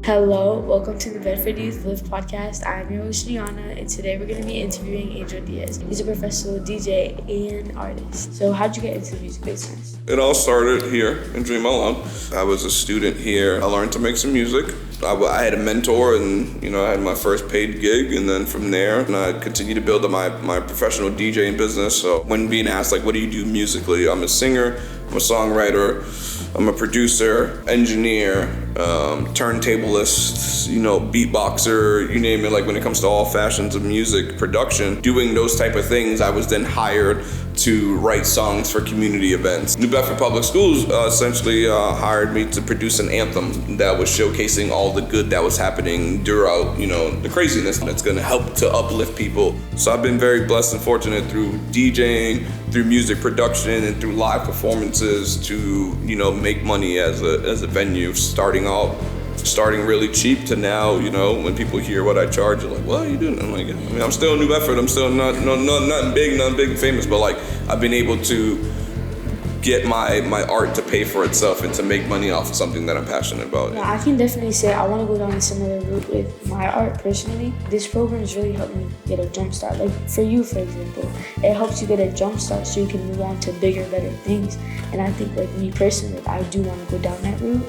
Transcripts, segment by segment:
Hello, welcome to the Bedford Youth Live podcast. I'm your host, Giana, and today we're going to be interviewing Angel Diaz. He's a professional DJ and artist. So how'd you get into the music business? It all started here in Dream Alone. I was a student here. I learned to make some music. I had a mentor, and I had my first paid gig, and then from there, I continued to build up my professional DJing business. So when being asked, what do you do musically? I'm a singer, I'm a songwriter, I'm a producer, engineer, turntablist, beatboxer, you name it. When it comes to all fashions of music production, doing those type of things, I was then hired to write songs for community events. New Bedford Public Schools essentially hired me to produce an anthem that was showcasing all the good that was happening throughout, the craziness that's going to help to uplift people. So I've been very blessed and fortunate through DJing, through music production, and through live performances to, make money as a venue, starting really cheap to now, when people hear what I charge, they're like, what are you doing? I'm like, I'm still in New Bedford. I'm still nothing big and famous, but I've been able to get my art to pay for itself and to make money off of something that I'm passionate about. Yeah, I can definitely say I want to go down a similar route with my art personally. This program has really helped me get a jump start. For you, for example, it helps you get a jump start so you can move on to bigger, better things. And I think me personally, I do want to go down that route.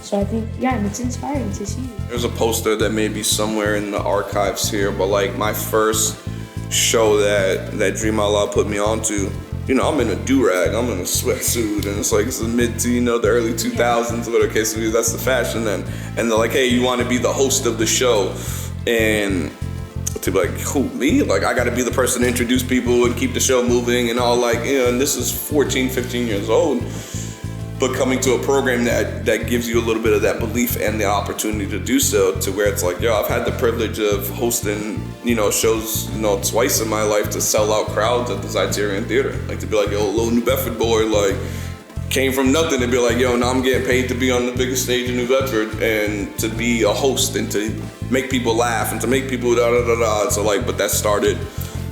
So I think, it's inspiring to see. There's a poster that may be somewhere in the archives here, but my first show that Dream Out Loud put me onto, I'm in a do-rag, I'm in a sweatsuit, and it's the mid to, the early 2000s, whatever case it is, that's the fashion then. And they're like, hey, you want to be the host of the show? And to be like, who, me? I got to be the person to introduce people and keep the show moving and all, and this is 14, 15 years old. But coming to a program that gives you a little bit of that belief and the opportunity to do so, to where it's I've had the privilege of hosting, shows, twice in my life to sell out crowds at the Zeiterian Theater. To be little New Bedford boy, came from nothing to be now I'm getting paid to be on the biggest stage in New Bedford and to be a host and to make people laugh and to make people da-da-da-da. So but that started,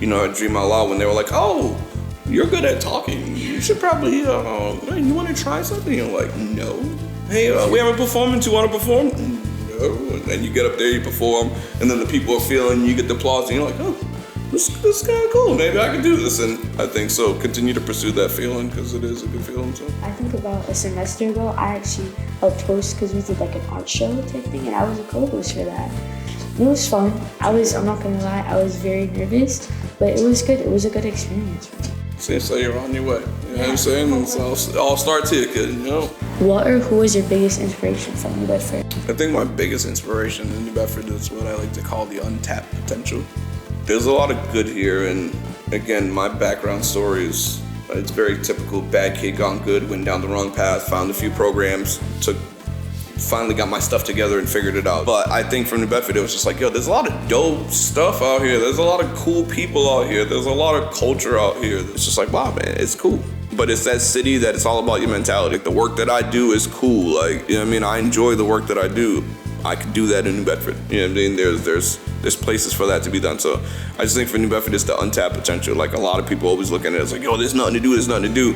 at Dream Out Loud when they were oh, you're good at talking. You should probably, you want to try something? You're no. Hey, we have a performance. You want to perform? No. And then you get up there, you perform, and then the people are feeling, you get the applause, and you're oh, this is kind of cool. Maybe I can do this. And I think so. Continue to pursue that feeling because it is a good feeling. So I think about a semester ago, I actually helped host because we did an art show type thing, and I was a co-host for that. It was fun. I'm not gonna lie, I was very nervous, but it was good. It was a good experience for me. So you're on your way. You know what I'm saying? It all starts here, kid, What or who was your biggest inspiration from New Bedford? I think my biggest inspiration in New Bedford is what I like to call the untapped potential. There's a lot of good here, and again, my background story is, it's very typical, bad kid gone good, went down the wrong path, found a few programs, finally got my stuff together and figured it out. But I think from New Bedford, it was just there's a lot of dope stuff out here. There's a lot of cool people out here. There's a lot of culture out here. It's just wow, man, it's cool. But it's that city that it's all about your mentality. The work that I do is cool. I enjoy the work that I do. I could do that in New Bedford. There's places for that to be done. So I just think for New Bedford, it's the untapped potential. A lot of people always looking at it as there's nothing to do, there's nothing to do.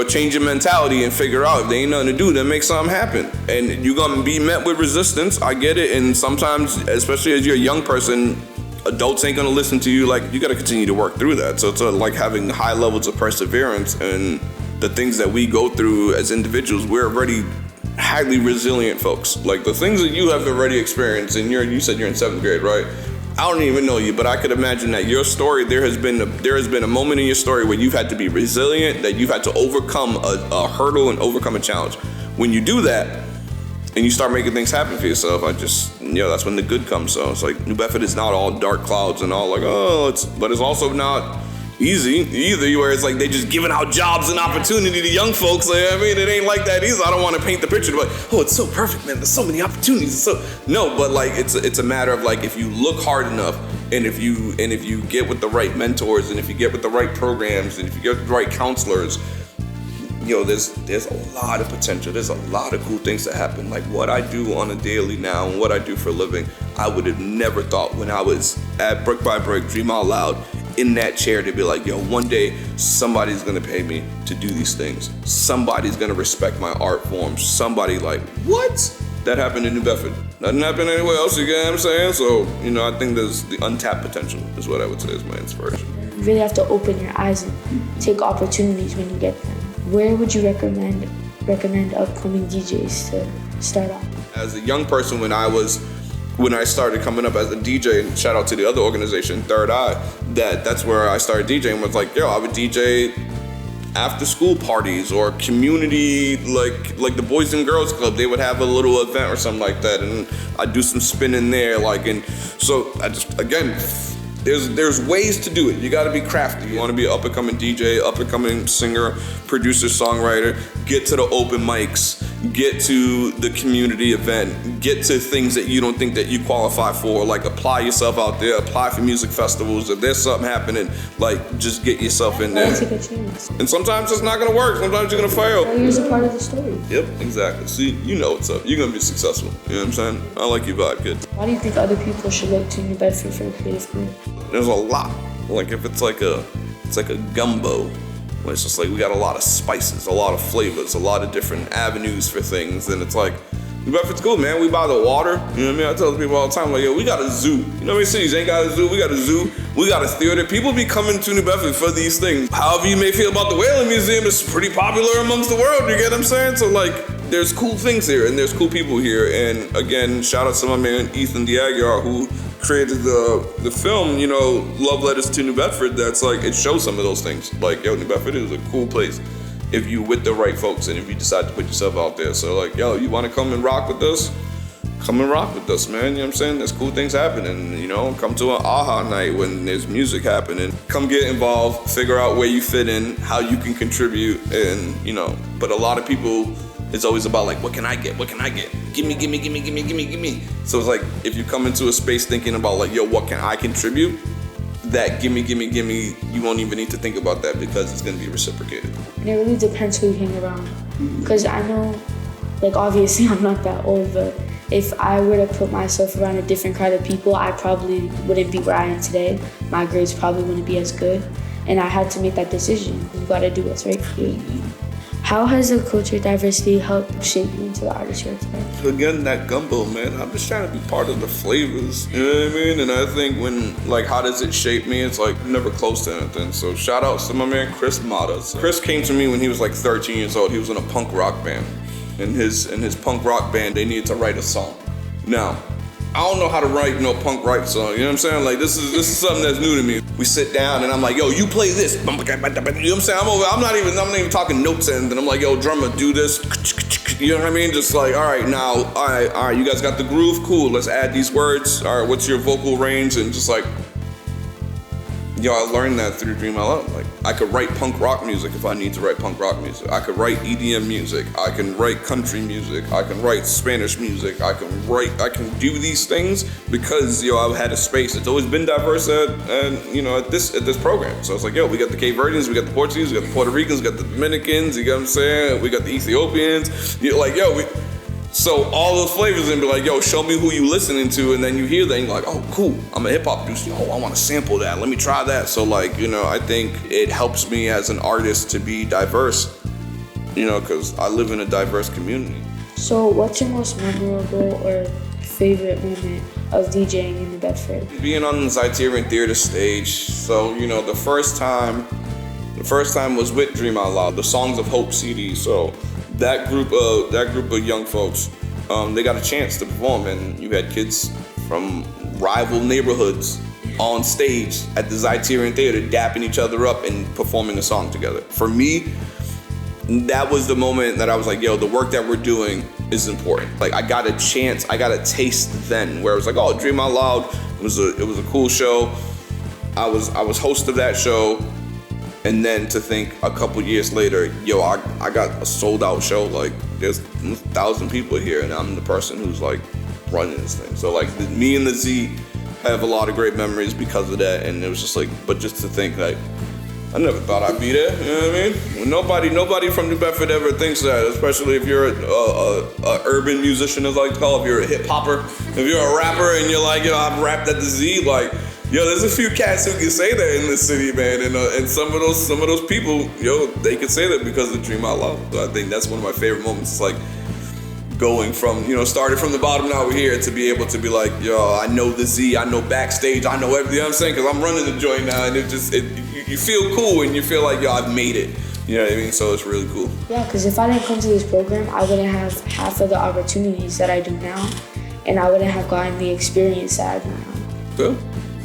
Change your mentality and figure out if there ain't nothing to do, then make something happen. And you're gonna be met with resistance, I get it. And sometimes, especially as you're a young person, adults ain't gonna listen to you. You gotta continue to work through that. So it's having high levels of perseverance, and the things that we go through as individuals, we're already highly resilient folks. The things that you have already experienced, and you said you're in 7th grade, right? I don't even know you, but I could imagine that your story, there has been a moment in your story where you've had to be resilient, that you've had to overcome a hurdle and overcome a challenge. When you do that and you start making things happen for yourself, that's when the good comes. So it's New Bedford is not all dark clouds and all but it's also not easy either, where it's they just giving out jobs and opportunity to young folks. It ain't like that either. I don't want to paint the picture it's so perfect, man, there's so many opportunities. No, but it's a matter of if you look hard enough, and if you get with the right mentors, and if you get with the right programs, and if you get with the right counselors, there's a lot of potential. There's a lot of cool things that happen. What I do on a daily now and what I do for a living, I would have never thought when I was at Brick by Brick, Dream Out Loud, in that chair to be one day somebody's gonna pay me to do these things. Somebody's gonna respect my art form. Somebody what? that happened in New Bedford. Nothing happened anywhere else, you get what I'm saying? So, you know, I think there's the untapped potential is what I would say is my inspiration. You really have to open your eyes and take opportunities when you get them. Where would you recommend upcoming DJs to start off? As a young person, when I started coming up as a DJ, and shout out to the other organization, Third Eye, that's where I started DJing, was like, yo, I would DJ after school parties or community, like the Boys and Girls Club, they would have a little event or something like that, and I'd do some spinning there, and so I just, again, there's ways to do it. You gotta be crafty. You wanna be an up-and-coming DJ, up-and-coming singer, producer, songwriter, get to the open mics, get to the community event, get to things that you don't think that you qualify for, like apply yourself out there, apply for music festivals. If there's something happening, just get yourself in there. Take a chance. And sometimes it's not gonna work, sometimes you're gonna fail. Failure's a part of the story. Yep, exactly. See, you know what's up. You're gonna be successful. You know what I'm saying? I like your vibe, kid. Why do you think other people should look to New Bedford for a creative career? There's a lot. Like if it's like a gumbo, where it's just like we got a lot of spices, a lot of flavors, a lot of different avenues for things, and it's like, New Bedford's cool, man. We by the water. You know what I mean? I tell people all the time, like, yo, we got a zoo. You know how many cities ain't got a zoo? We got a zoo. We got a theater. People be coming to New Bedford for these things. However you may feel about the Whaling Museum, it's pretty popular amongst the world. You get what I'm saying? So there's cool things here, and there's cool people here. And again, shout out to my man Ethan Diaz, who created the film, Love Letters to New Bedford. That's it shows some of those things. New Bedford is a cool place if you with the right folks and if you decide to put yourself out there. So you want to come and rock with us? Come and rock with us, man. You know what I'm saying? There's cool things happening. Come to an AHA night when there's music happening. Come get involved, figure out where you fit in, how you can contribute, and but a lot of people, it's always about what can I get? What can I get? Give me. So it's if you come into a space thinking about what can I contribute? That gimme, you won't even need to think about that because it's gonna be reciprocated. And it really depends who you hang around. Because I know, obviously I'm not that old, but if I were to put myself around a different kind of people, I probably wouldn't be where I am today. My grades probably wouldn't be as good. And I had to make that decision. You gotta do what's right for you. How has the culture diversity helped shape you into the artist you are today? Again, that gumbo, man. I'm just trying to be part of the flavors. You know what I mean? And I think when, how does it shape me? It's never close to anything. So shout outs to my man Chris Matas. Chris came to me when he was 13 years old. He was in a punk rock band. In his punk rock band, they needed to write a song. Now, I don't know how to write no punk rock song. You know what I'm saying? This is something that's new to me. We sit down and I'm like, yo, you play this. You know what I'm saying? I'm not even talking notes and then I'm like, yo, drummer, do this. You know what I mean? Just all right, now, all right, you guys got the groove? Cool, let's add these words. All right, what's your vocal range? And just I learned that through Dream Out Loud. I could write punk rock music if I need to write punk rock music. I could write EDM music. I can write country music. I can write Spanish music. I can do these things because I've had a space. It's always been diverse at this program. So it's we got the Cape Verdeans, we got the Portuguese, we got the Puerto Ricans, we got the Dominicans. You get what I'm saying? We got the Ethiopians. So all those flavors and be yo, show me who you listening to, and then you hear that and you're like, oh, cool, I'm a hip hop producer. Oh, I want to sample that. Let me try that. So I think it helps me as an artist to be diverse, because I live in a diverse community. So what's your most memorable or favorite moment of DJing in New Bedford? Being on the Criterion Theater stage. So, the first time was with Dream Out Loud, the Songs of Hope CD. So that group of young folks, they got a chance to perform, and you had kids from rival neighborhoods on stage at the Criterion Theater dapping each other up and performing a song together. For me, that was the moment that I was yo, the work that we're doing is important. I got a chance, I got a taste then where it was oh, Dream Out Loud, it was a cool show. I was host of that show. And then to think a couple years later, yo, I got a sold out show. There's 1,000 people here, and I'm the person who's running this thing. So me and the Z have a lot of great memories because of that. And it was just but just to think I never thought I'd be there. You know what I mean? When nobody from New Bedford ever thinks that, especially if you're a urban musician, as I call it, if you're a hip hopper, if you're a rapper, and you're yo, I've rapped at the Z, yo, there's a few cats who can say that in the city, man, and some of those people, yo, they can say that because of Dream Out Loud. So I think that's one of my favorite moments. It's going from, started from the bottom, now we're here, to be able to be like, yo, I know the Z, I know backstage, I know everything. You know what I'm saying? Because I'm running the joint now, and you feel cool, and you feel like, yo, I've made it. You know what I mean? So it's really cool. Yeah, because if I didn't come to this program, I wouldn't have half of the opportunities that I do now, and I wouldn't have gotten the experience that I do now. Yeah.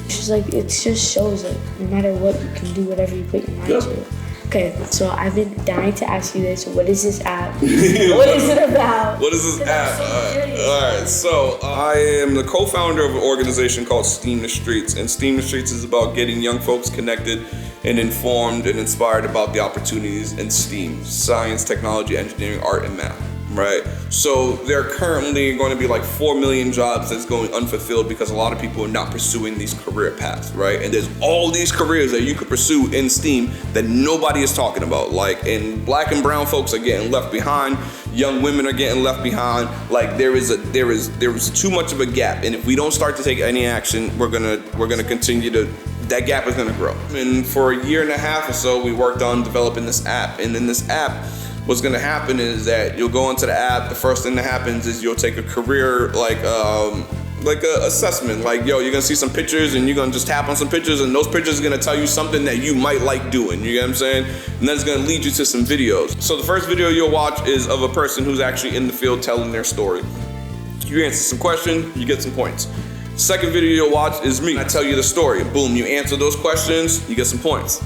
It's just like, it just shows that no matter what, you can do whatever you put your mind to. Okay, so I've been dying to ask you this. What is this app? What is it about? What is this app? All right, so I am the co-founder of an organization called Steam the Streets, and Steam the Streets is about getting young folks connected and informed and inspired about the opportunities in STEAM, science, technology, engineering, art, and math. Right, so there are currently going to be like 4 million jobs that's going unfulfilled because a lot of people are not pursuing these career paths, right? And there's all these careers that you could pursue in STEAM that nobody is talking about. Like, and black and brown folks are getting left behind. Young women are getting left behind. Like, there is too much of a gap, and if we don't start to take any action, we're gonna continue to. That gap is gonna grow. And for a year and a half or so, we worked on developing this app, and in this app, what's gonna happen is that you'll go into the app. The first thing that happens is you'll take a career like a assessment. Like, yo, you're gonna see some pictures and you're gonna just tap on some pictures, and those pictures are gonna tell you something that you might like doing. You get what I'm saying? And that's gonna lead you to some videos. So the first video you'll watch is of a person who's actually in the field telling their story. You answer some questions, you get some points. Second video you'll watch is me. I tell you the story. Boom, you answer those questions, you get some points.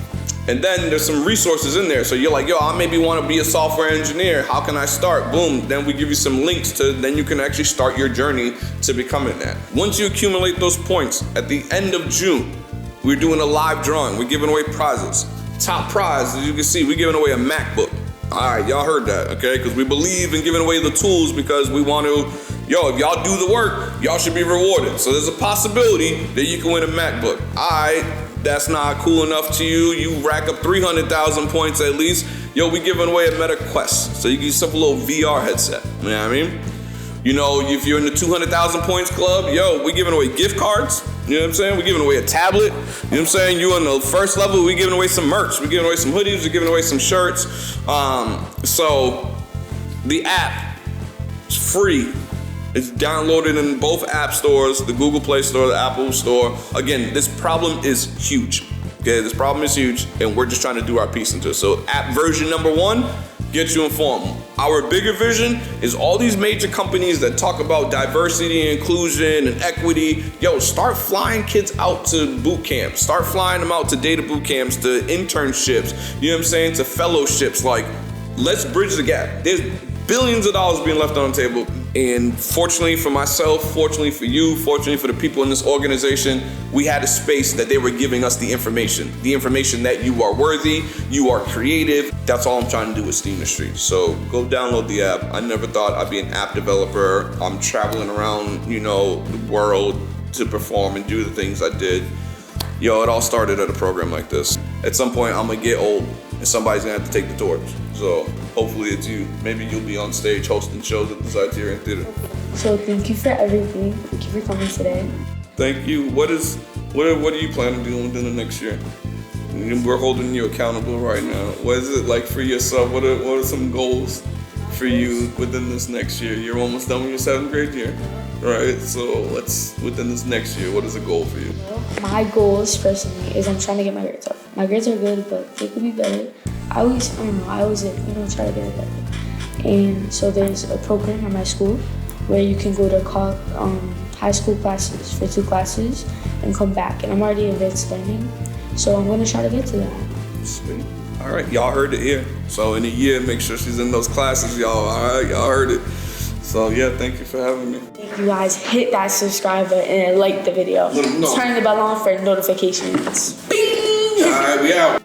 And then there's some resources in there. So you're like, yo, I maybe want to be a software engineer. How can I start? Boom. Then we give you some links then you can actually start your journey to becoming that. Once you accumulate those points, at the end of June, we're doing a live drawing. We're giving away prizes. Top prize, as you can see, we're giving away a MacBook. All right, y'all heard that, okay? Because we believe in giving away the tools because we want to, if y'all do the work, y'all should be rewarded. So there's a possibility that you can win a MacBook. All right. That's not cool enough to you. You rack up 300,000 points at least. Yo, we giving away a Meta Quest. So you get yourself a little VR headset. You know what I mean? If you're in the 200,000 points club, yo, we giving away gift cards. You know what I'm saying? We're giving away a tablet. You know what I'm saying? You on the first level, we're giving away some merch. We're giving away some hoodies. We're giving away some shirts. So the app is free. It's downloaded in both app stores, the Google Play Store, the Apple Store. Again, this problem is huge. Okay, this problem is huge, and we're just trying to do our piece into it. So app version number 1, get you informed. Our bigger vision is all these major companies that talk about diversity and inclusion and equity. Yo, start flying kids out to boot camps. Start flying them out to data boot camps, to internships, you know what I'm saying, to fellowships. Like, let's bridge the gap. There's billions of dollars being left on the table. And fortunately for myself, fortunately for you, fortunately for the people in this organization, we had a space that they were giving us the information that you are worthy, you are creative. That's all I'm trying to do with Steam the Streets. So go download the app. I never thought I'd be an app developer. I'm traveling around, the world to perform and do the things I did. Yo, it all started at a program like this. At some point, I'm gonna get old and somebody's gonna have to take the torch. So hopefully it's you. Maybe you'll be on stage hosting shows at the Criterion Theater. So thank you for everything. Thank you for coming today. Thank you. What do you plan on doing within the next year? We're holding you accountable right now. What is it like for yourself? What are some goals for you within this next year? You're almost done with your 7th grade year, right? So within this next year, what is a goal for you? My goals personally is I'm trying to get my grades up. My grades are good, but they could be better. I always try to get it better. And so there's a program at my school where you can go to high school classes for 2 classes and come back. And I'm already advanced learning, so I'm gonna try to get to that. Sweet. All right, y'all heard it here. So in a year, make sure she's in those classes, y'all. All right, y'all heard it. So yeah, thank you for having me. Thank you guys. Hit that subscribe button and like the video. Turn the bell on for notifications. Bing! All right, we out.